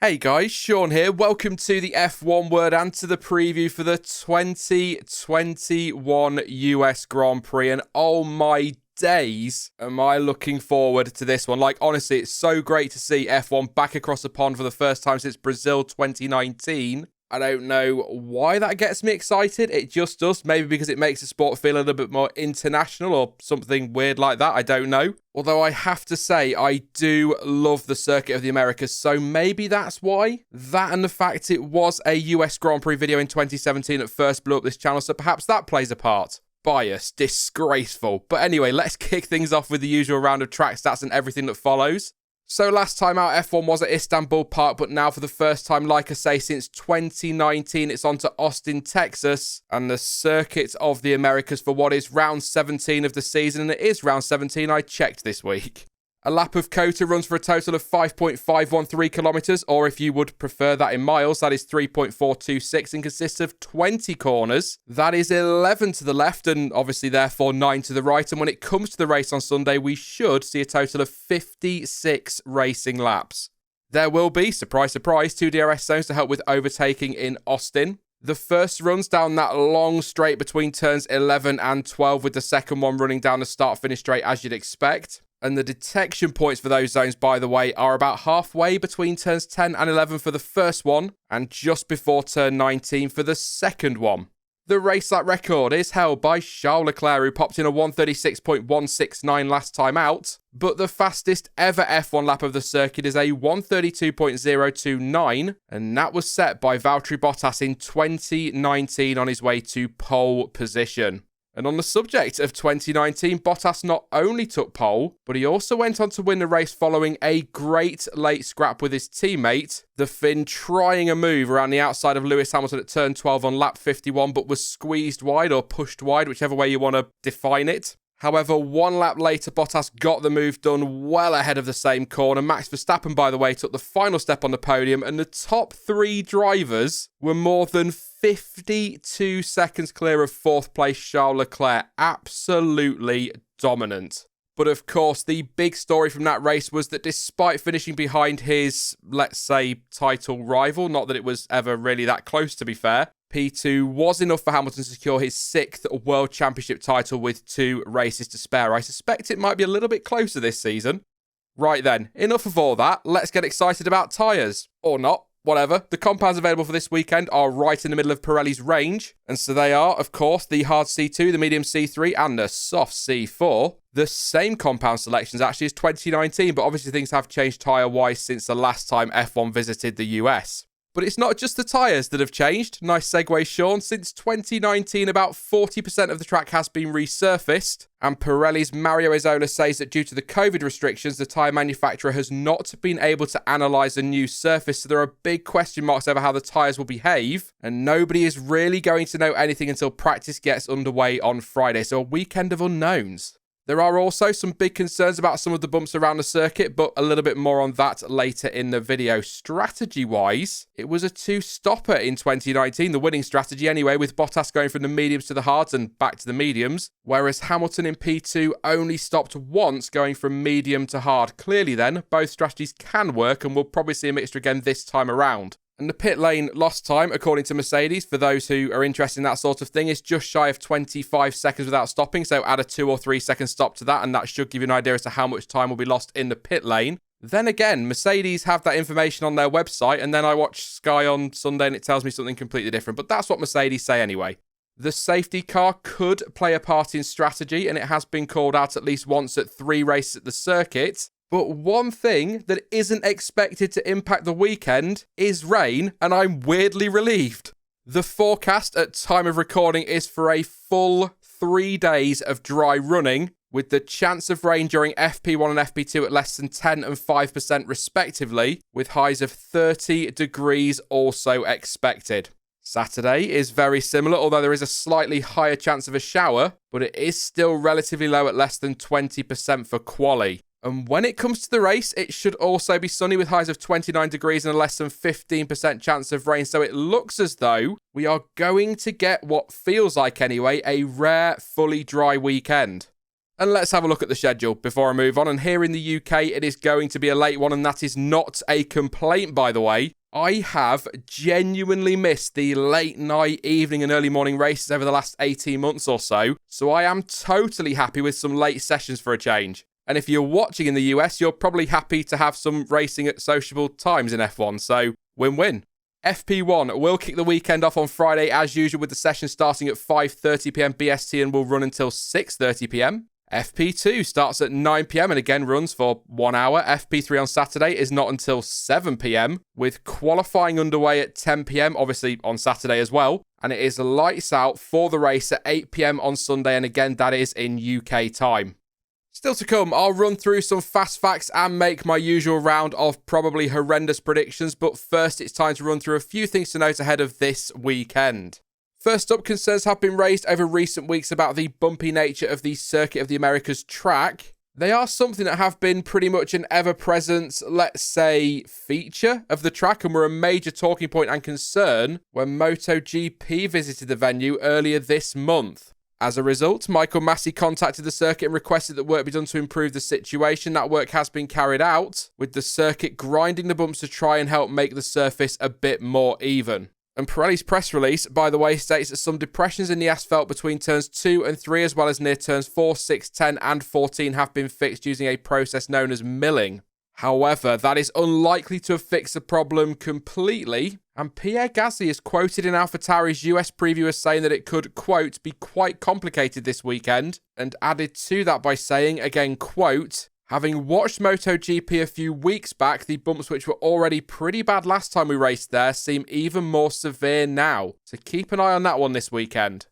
Hey guys, Sean here. Welcome to the F1 Word and to the preview for the 2021 US Grand Prix. And oh my days, am I looking forward to this one. Like, honestly, it's so great to see F1 back across the pond for the first time since Brazil 2019. I don't know why that gets me excited. It just does. Maybe because it makes the sport feel a little bit more international or something weird like that. I don't know. Although I have to say, I do love the Circuit of the Americas. So maybe that's why. That and the fact it was a US Grand Prix video in 2017 that first blew up this channel. So perhaps that plays a part. Bias. Disgraceful. But anyway, let's kick things off with the usual round of track stats and everything that follows. So last time out, F1 was at Istanbul Park, but now for the first time, like I say, since 2019, it's on to Austin, Texas, and the Circuit of the Americas for what is round 17 of the season, and it is round 17, I checked this week. A lap of COTA runs for a total of 5.513 kilometres, or if you would prefer that in miles, that is 3.426, and consists of 20 corners. That is 11 to the left, and obviously therefore 9 to the right. And when it comes to the race on Sunday, we should see a total of 56 racing laps. There will be, surprise, surprise, 2 DRS zones to help with overtaking in Austin. The first runs down that long straight between turns 11 and 12, with the second one running down the start-finish straight as you'd expect. And the detection points for those zones, by the way, are about halfway between turns 10 and 11 for the first one, and just before turn 19 for the second one. The race lap record is held by Charles Leclerc, who popped in a 136.169 last time out, but the fastest ever F1 lap of the circuit is a 132.029, and that was set by Valtteri Bottas in 2019 on his way to pole position. And on the subject of 2019, Bottas not only took pole, but he also went on to win the race following a great late scrap with his teammate, the Finn trying a move around the outside of Lewis Hamilton at turn 12 on lap 51, but was squeezed wide or pushed wide, whichever way you want to define it. However, one lap later, Bottas got the move done well ahead of the same corner. Max Verstappen, by the way, took the final step on the podium, and the top 3 drivers were more than 52 seconds clear of 4th place Charles Leclerc. Absolutely dominant. But of course, the big story from that race was that despite finishing behind his, let's say, title rival, not that it was ever really that close to be fair, P2 was enough for Hamilton to secure his 6th World Championship title with 2 races to spare. I suspect it might be a little bit closer this season. Right then, enough of all that. Let's get excited about tyres. Or not. Whatever. The compounds available for this weekend are right in the middle of Pirelli's range. And so they are, of course, the hard C2, the medium C3, and the soft C4. The same compound selections actually as 2019, but obviously things have changed tyre-wise since the last time F1 visited the US. But it's not just the tyres that have changed. Nice segue, Sean. Since 2019, about 40% of the track has been resurfaced. And Pirelli's Mario Isola says that due to the COVID restrictions, the tyre manufacturer has not been able to analyse a new surface. So there are big question marks over how the tyres will behave. And nobody is really going to know anything until practice gets underway on Friday. So a weekend of unknowns. There are also some big concerns about some of the bumps around the circuit, but a little bit more on that later in the video. Strategy-wise, it was a 2-stopper in 2019, the winning strategy anyway, with Bottas going from the mediums to the hards and back to the mediums, whereas Hamilton in P2 only stopped once, going from medium to hard. Clearly then, both strategies can work, and we'll probably see a mixture again this time around. And the pit lane lost time, according to Mercedes, for those who are interested in that sort of thing, is just shy of 25 seconds without stopping. So add a 2 or 3 second stop to that, and that should give you an idea as to how much time will be lost in the pit lane. Then again, Mercedes have that information on their website, and then I watch Sky on Sunday and it tells me something completely different. But that's what Mercedes say anyway. The safety car could play a part in strategy, and it has been called out at least once at 3 races at the circuit. But one thing that isn't expected to impact the weekend is rain, and I'm weirdly relieved. The forecast at time of recording is for a full 3 days of dry running, with the chance of rain during FP1 and FP2 at less than 10 and 5% respectively, with highs of 30 degrees also expected. Saturday is very similar, although there is a slightly higher chance of a shower, but it is still relatively low at less than 20% for quali. And when it comes to the race, it should also be sunny with highs of 29 degrees and a less than 15% chance of rain. So it looks as though we are going to get what feels like, anyway, a rare, fully dry weekend. And let's have a look at the schedule before I move on. And here in the UK, it is going to be a late one, and that is not a complaint, by the way. I have genuinely missed the late night, evening and early morning races over the last 18 months or so. So I am totally happy with some late sessions for a change. And if you're watching in the US, you're probably happy to have some racing at sociable times in F1. So win-win. FP1 will kick the weekend off on Friday as usual, with the session starting at 5:30pm BST and will run until 6:30pm. FP2 starts at 9pm and again runs for 1 hour. FP3 on Saturday is not until 7pm, with qualifying underway at 10pm, obviously on Saturday as well. And it is lights out for the race at 8pm on Sunday, and again that is in UK time. Still to come, I'll run through some fast facts and make my usual round of probably horrendous predictions, but first it's time to run through a few things to note ahead of this weekend. First up, concerns have been raised over recent weeks about the bumpy nature of the Circuit of the Americas track. They are something that have been pretty much an ever-present, let's say, feature of the track, and were a major talking point and concern when MotoGP visited the venue earlier this month. As a result, Michael Massey contacted the circuit and requested that work be done to improve the situation. That work has been carried out, with the circuit grinding the bumps to try and help make the surface a bit more even. And Pirelli's press release, by the way, states that some depressions in the asphalt between turns 2 and 3, as well as near turns 4, 6, 10 and 14 have been fixed using a process known as milling. However, that is unlikely to have fixed the problem completely, and Pierre Gasly is quoted in AlphaTauri's US preview as saying that it could, quote, be quite complicated this weekend, and added to that by saying, again, quote, having watched MotoGP a few weeks back, the bumps which were already pretty bad last time we raced there seem even more severe now. So keep an eye on that one this weekend.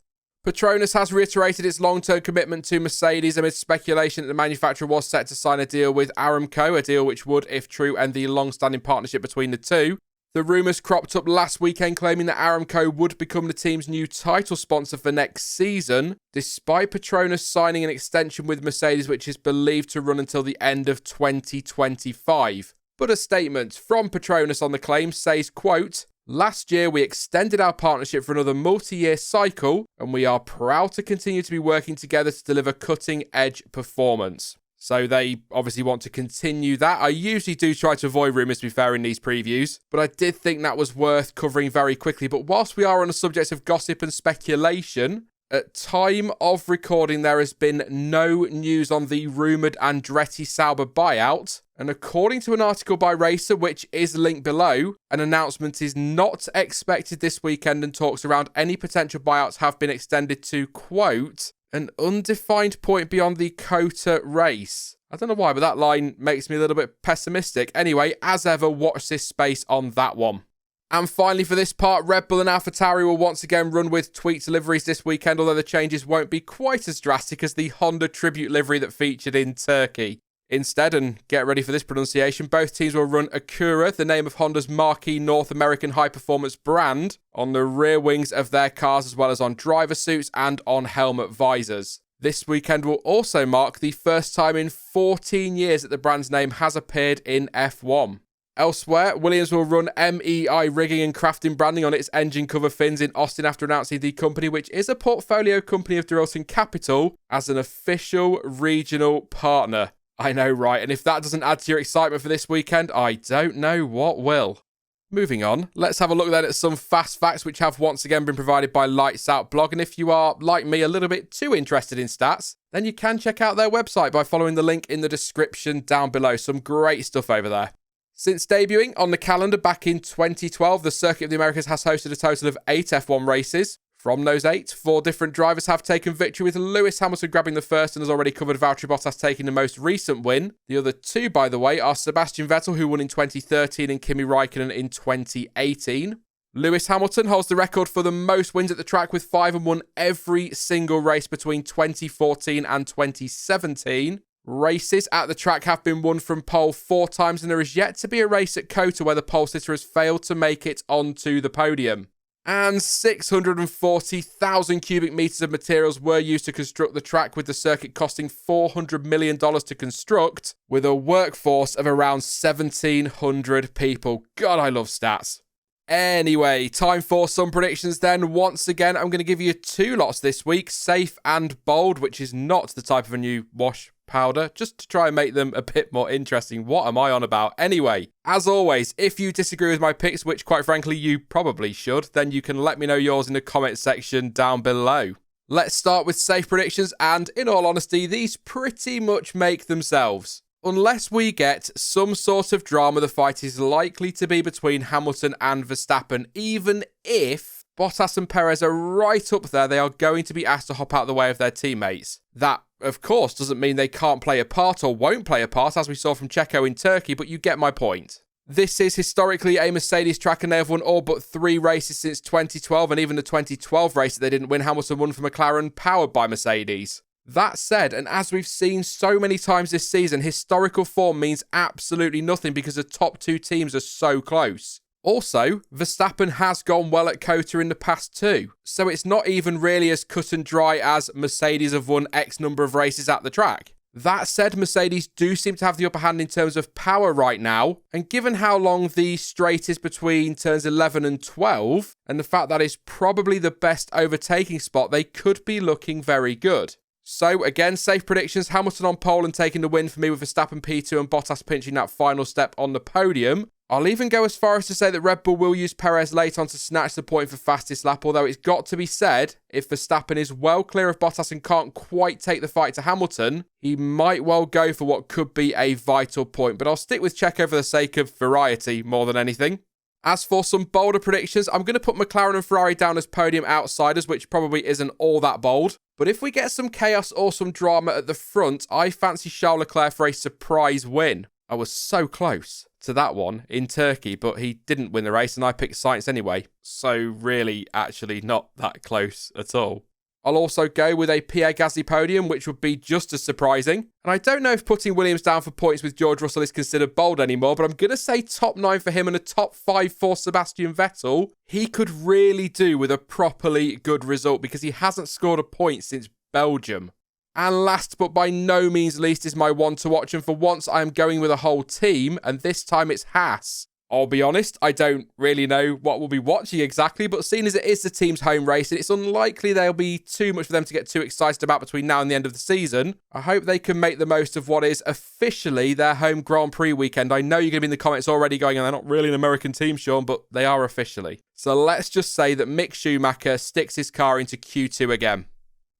Petronas has reiterated its long-term commitment to Mercedes amid speculation that the manufacturer was set to sign a deal with Aramco, a deal which would, if true, end the long-standing partnership between the two. The rumours cropped up last weekend claiming that Aramco would become the team's new title sponsor for next season, despite Petronas signing an extension with Mercedes which is believed to run until the end of 2025. But a statement from Petronas on the claim says, quote, last year we extended our partnership for another multi-year cycle, and we are proud to continue to be working together to deliver cutting-edge performance. So they obviously want to continue that. I usually do try to avoid rumours, to be fair, in these previews, but I did think that was worth covering very quickly. But whilst we are on the subject of gossip and speculation, at time of recording there has been no news on the rumoured Andretti Sauber buyout. And according to an article by Racer, which is linked below, an announcement is not expected this weekend, and talks around any potential buyouts have been extended to, quote, an undefined point beyond the COTA race. I don't know why, but that line makes me a little bit pessimistic. Anyway, as ever, watch this space on that one. And finally for this part, Red Bull and AlphaTauri will once again run with tweaked liveries this weekend, although the changes won't be quite as drastic as the Honda tribute livery that featured in Turkey. Instead, and get ready for this pronunciation, both teams will run Acura, the name of Honda's marquee North American high-performance brand, on the rear wings of their cars, as well as on driver suits and on helmet visors. This weekend will also mark the first time in 14 years that the brand's name has appeared in F1. Elsewhere, Williams will run MEI rigging and crafting branding on its engine cover fins in Austin after announcing the company, which is a portfolio company of Duralton Capital, as an official regional partner. I know, right? And if that doesn't add to your excitement for this weekend, I don't know what will. Moving on, let's have a look then at some fast facts which have once again been provided by Lights Out Blog. And if you are, like me, a little bit too interested in stats, then you can check out their website by following the link in the description down below. Some great stuff over there. Since debuting on the calendar back in 2012, the Circuit of the Americas has hosted a total of 8 F1 races. From those 8, 4 different drivers have taken victory, with Lewis Hamilton grabbing the first and, as already covered, Valtteri Bottas taking the most recent win. The other 2, by the way, are Sebastian Vettel, who won in 2013, and Kimi Raikkonen in 2018. Lewis Hamilton holds the record for the most wins at the track, with 5, and won every single race between 2014 and 2017. Races at the track have been won from pole 4 times, and there is yet to be a race at COTA where the pole sitter has failed to make it onto the podium. And 640,000 cubic meters of materials were used to construct the track, with the circuit costing $400 million to construct, with a workforce of around 1,700 people. God, I love stats. Anyway, time for some predictions then. Once again, I'm going to give you 2 lots this week, safe and bold, which is not the type of a new wash powder, just to try and make them a bit more interesting. What am I on about? Anyway, as always, if you disagree with my picks, which quite frankly you probably should, then you can let me know yours in the comment section down below. Let's start with safe predictions, and in all honesty, these pretty much make themselves. Unless we get some sort of drama, the fight is likely to be between Hamilton and Verstappen. Even if Bottas and Perez are right up there, they are going to be asked to hop out of the way of their teammates. That, of course, doesn't mean they can't play a part or won't play a part, as we saw from Checo in Turkey, but you get my point. This is historically a Mercedes track, and they have won all but 3 races since 2012, and even the 2012 race that they didn't win, Hamilton won for McLaren, powered by Mercedes. That said, and as we've seen so many times this season, historical form means absolutely nothing because the top 2 teams are so close. Also, Verstappen has gone well at COTA in the past too, so it's not even really as cut and dry as Mercedes have won X number of races at the track. That said, Mercedes do seem to have the upper hand in terms of power right now, and given how long the straight is between turns 11 and 12, and the fact that it's probably the best overtaking spot, they could be looking very good. So, again, safe predictions, Hamilton on pole and taking the win for me with Verstappen P2 and Bottas pinching that final step on the podium. I'll even go as far as to say that Red Bull will use Perez late on to snatch the point for fastest lap, although it's got to be said, if Verstappen is well clear of Bottas and can't quite take the fight to Hamilton, he might well go for what could be a vital point, but I'll stick with Checo for the sake of variety more than anything. As for some bolder predictions, I'm going to put McLaren and Ferrari down as podium outsiders, which probably isn't all that bold. But if we get some chaos or some drama at the front, I fancy Charles Leclerc for a surprise win. I was so close to that one in Turkey, but he didn't win the race and I picked Sainz anyway. So really, actually not that close at all. I'll also go with a Pierre Gasly podium, which would be just as surprising. And I don't know if putting Williams down for points with George Russell is considered bold anymore, but I'm going to say top 9 for him and a top 5 for Sebastian Vettel. He could really do with a properly good result because he hasn't scored a point since Belgium. And last but by no means least is my one to watch, and for once I am going with a whole team, and this time it's Haas. I'll be honest, I don't really know what we'll be watching exactly, but seeing as it is the team's home race, and it's unlikely there'll be too much for them to get too excited about between now and the end of the season, I hope they can make the most of what is officially their home Grand Prix weekend. I know you're going to be in the comments already going, and they're not really an American team, Sean, but they are officially. So let's just say that Mick Schumacher sticks his car into Q2 again.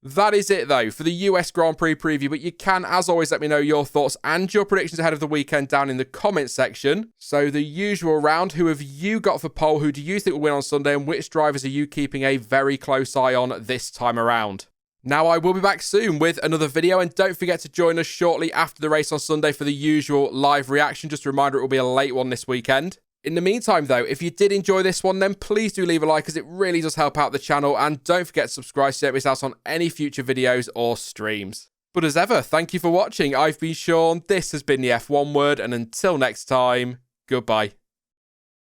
That is it, though, for the US Grand Prix preview, but you can, as always, let me know your thoughts and your predictions ahead of the weekend down in the comments section. So the usual round, who have you got for pole? Who do you think will win on Sunday? And which drivers are you keeping a very close eye on this time around? Now, I will be back soon with another video, and don't forget to join us shortly after the race on Sunday for the usual live reaction. Just a reminder, it will be a late one this weekend. In the meantime, though, if you did enjoy this one, then please do leave a like, as it really does help out the channel, and don't forget to subscribe so you don't miss out on any future videos or streams. But as ever, thank you for watching. I've been Sean, this has been the F1 Word, and until next time, goodbye.